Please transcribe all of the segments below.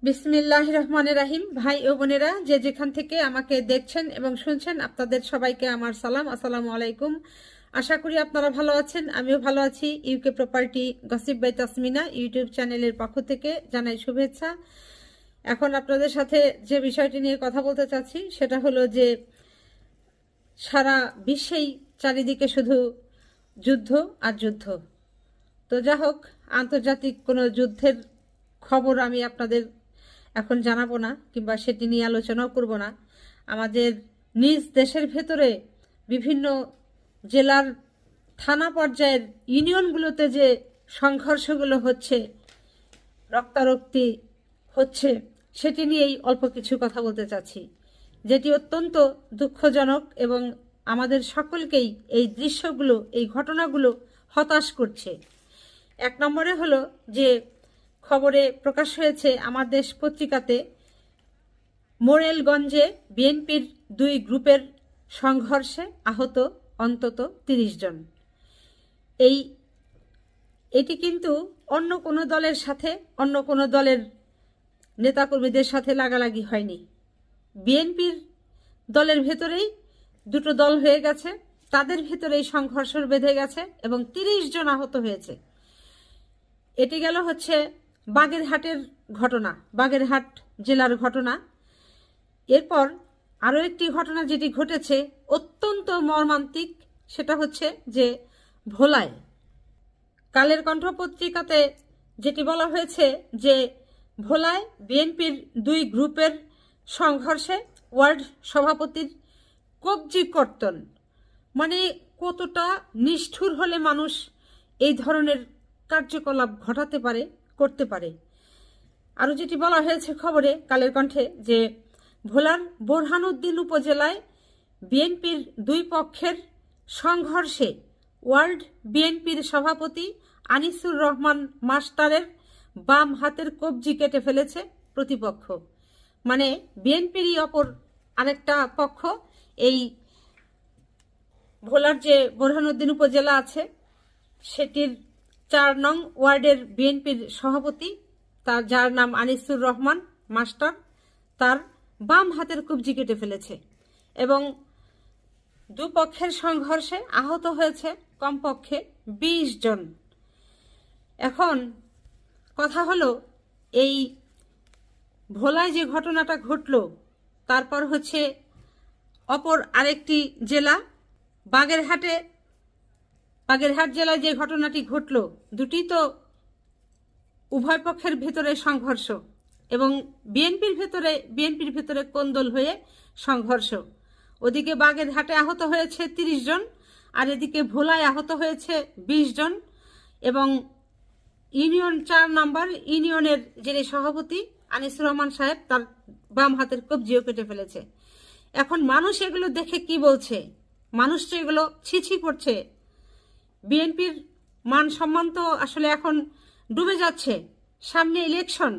বিসমিল্লাহির রহমানির রাহিম। ভাই ও বোনেরা, যে যেখান থেকে আমাকে দেখছেন এবং শুনছেন, আপনাদের সবাইকে আমার সালাম, আসসালামু আলাইকুম। আশা করি আপনারা ভালো আছেন, আমিও ভালো আছি। UK property gossip by Tasmina YouTube চ্যানেলের পক্ষ থেকে জানাই শুভেচ্ছা। এখন আপনাদের সাথে যে বিষয়টি নিয়ে কথা বলতে চাচ্ছি সেটা হলো যে সারা বিশ্বেই চারিদিকে শুধু যুদ্ধ আর যুদ্ধ। তো যা হোক, আন্তর্জাতিক কোনো যুদ্ধের খবর আমি আপনাদের এখন জানাবো না, কিংবা সেটি নিয়ে আলোচনাও করব না। আমাদের নিজ দেশের ভেতরে বিভিন্ন জেলার থানা পর্যায়ের ইউনিয়নগুলোতে যে সংঘর্ষগুলো হচ্ছে, রক্তারক্তি হচ্ছে, সেটি নিয়েই অল্প কিছু কথা বলতে চাচ্ছি, যেটি অত্যন্ত দুঃখজনক এবং আমাদের সকলকেই এই দৃশ্যগুলো, এই ঘটনাগুলো হতাশ করছে। এক নম্বরে হলো যে খবরে প্রকাশ হয়েছে আমার দেশ পত্রিকাতে, মোরেলগঞ্জে বিএনপির দুই গ্রুপের সংঘর্ষে আহত অন্তত ৩০ জন। এটি কিন্তু অন্য কোনো দলের সাথে, অন্য কোনো দলের নেতাকর্মীদের সাথে লাগালাগি হয়নি। বিএনপির দলের ভেতরেই দুটো দল হয়ে গেছে, তাদের ভেতরেই সংঘর্ষ বেঁধে গেছে এবং ৩০ জন আহত হয়েছে। এটি গেল হচ্ছে বাগেরহাটের ঘটনা, বাগেরহাট জেলার ঘটনা। এরপর আরও একটি ঘটনা যেটি ঘটেছে অত্যন্ত মর্মান্তিক, সেটা হচ্ছে যে ভোলায় কালের কণ্ঠ পত্রিকাতে যেটি বলা হয়েছে যে ভোলায় বিএনপির দুই গ্রুপের সংঘর্ষে ওয়ার্ড সভাপতির কবজি কর্তন। মানে কতটা নিষ্ঠুর হলে মানুষ এই ধরনের কার্যকলাপ ঘটাতে পারে, করতে পারে। আরও যেটি বলা হয়েছে খবরে কালের কণ্ঠে, যে ভোলার বোরহানউদ্দিন উপজেলায় বিএনপির দুই পক্ষের সংঘর্ষে ওয়ার্ল্ড বিএনপির সভাপতি আনিসুর রহমান মাস্টারের বাম হাতের কবজি কেটে ফেলেছে প্রতিপক্ষ। মানে বিএনপিরই অপর আরেকটা পক্ষ, এই ভোলার যে বোরহানউদ্দিন উপজেলা আছে সেটির ৪ নং ওয়ার্ডের বিএনপির সভাপতি, তার যার নাম আনিসুর রহমান মাস্টার, তার বাম হাতের কবজি কেটে ফেলেছে এবং দুপক্ষের সংঘর্ষে আহত হয়েছে কমপক্ষে ২০ জন। এখন কথা হলো, এই ভোলায় যে ঘটনাটা ঘটল, তারপর হচ্ছে অপর আরেকটি জেলা বাগেরহাট জেলায় যে ঘটনাটি ঘটল, দুটি তো উভয় পক্ষের ভেতরে সংঘর্ষ এবং বিএনপির ভেতরে কোন্দল হয়ে সংঘর্ষ। ওদিকে বাগেরহাটে আহত হয়েছে ৩০ জন, আর এদিকে ভোলায় আহত হয়েছে ২০ জন এবং ইউনিয়ন ৪ নম্বর ইউনিয়নের যিনি সভাপতি আনিসুর রহমান সাহেব, তার বাম হাতের কবজিও কেটে ফেলেছে। এখন মানুষ এগুলো দেখে কি বলছে? মানুষ তো এগুলো ছিছি করছে। বিএনপির মান সম্মান তো আসলে এখন ডুবে যাচ্ছে, সামনে ইলেকশন।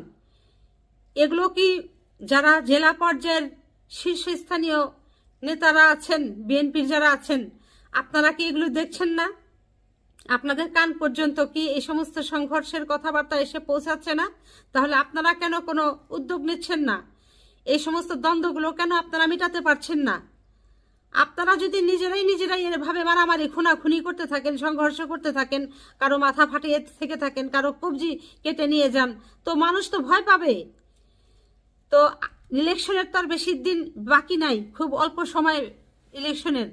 এগুলো কি যারা জেলা পর্যায়ের শীর্ষস্থানীয় নেতারা আছেন, বিএনপির যারা আছেন, আপনারা কি এগুলো দেখছেন না? আপনাদের কান পর্যন্ত কি এই সমস্ত সংঘর্ষের কথাবার্তা এসে পৌঁছাচ্ছে না? তাহলে আপনারা কেন কোনো উদ্যোগ নিচ্ছেন না? এই সমস্ত দ্বন্দ্বগুলো কেন আপনারা মেটাতে পারছেন না? আপনারা যদি নিজেরাই এভাবে মারামারি খুনাখুনি করতে থাকেন, সংঘর্ষ করতে থাকেন, কারো মাথা ফাটিয়ে থেকে থাকেন, কারো কবজি কেটে নিয়ে যান, তো মানুষ তো ভয় পাবে। তো ইলেকশনের তো আর বেশি দিন বাকি নাই, খুব অল্প সময় ইলেকশনের।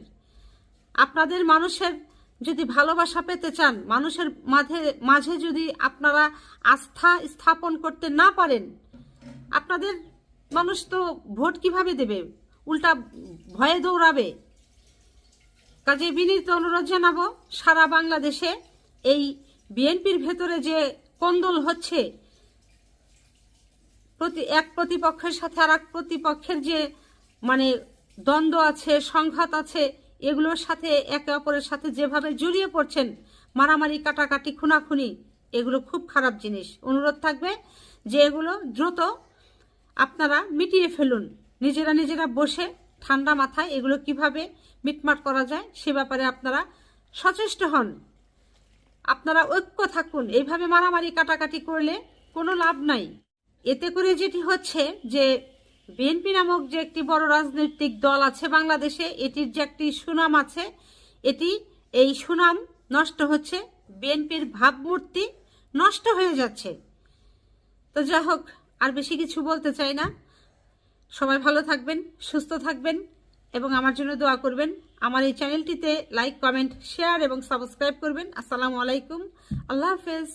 আপনাদের মানুষের যদি ভালোবাসা পেতে চান, মানুষের মাঝে যদি আপনারা আস্থা স্থাপন করতে না পারেন, আপনাদের মানুষ তো ভোট কিভাবে দেবে? উল্টা ভয়ে দৌড়াবে। কাজে বিনীত অনুরোধ জানাবো, সারা বাংলাদেশে এই বিএনপির ভেতরে যে কোন্দল হচ্ছে, এক প্রতিপক্ষের সাথে আর এক প্রতিপক্ষের যে মানে দ্বন্দ্ব আছে, সংঘাত আছে, এগুলোর সাথে একে অপরের সাথে যেভাবে জড়িয়ে পড়ছেন, মারামারি কাটাকাটি খুনাখুনি, এগুলো খুব খারাপ জিনিস। অনুরোধ থাকবে যে এগুলো দ্রুত আপনারা মিটিয়ে ফেলুন। নিজেরা বসে ঠান্ডা মাথায় এগুলো কিভাবে মিটমাট করা যায় সে ব্যাপারে আপনারা সচেষ্ট হন। আপনারা ঐক্য থাকুন। এইভাবে মারামারি কাটাকাটি করলে কোনো লাভ নাই। এতে করে যেটি হচ্ছে যে বিএনপি নামক যে একটি বড় রাজনৈতিক দল আছে বাংলাদেশে, এটির যে একটি সুনাম আছে, এই সুনাম নষ্ট হচ্ছে, বিএনপির ভাবমূর্তি নষ্ট হয়ে যাচ্ছে। তো যাই হোক, আর বেশি কিছু বলতে চাই না। সবাই ভালো থাকবেন, সুস্থ থাকবেন এবং আমার জন্য দোয়া করবেন। আমার এই চ্যানেলটিতে লাইক, কমেন্ট, শেয়ার এবং সাবস্ক্রাইব করবেন। আসসালামু আলাইকুম, আল্লাহ হাফেজ।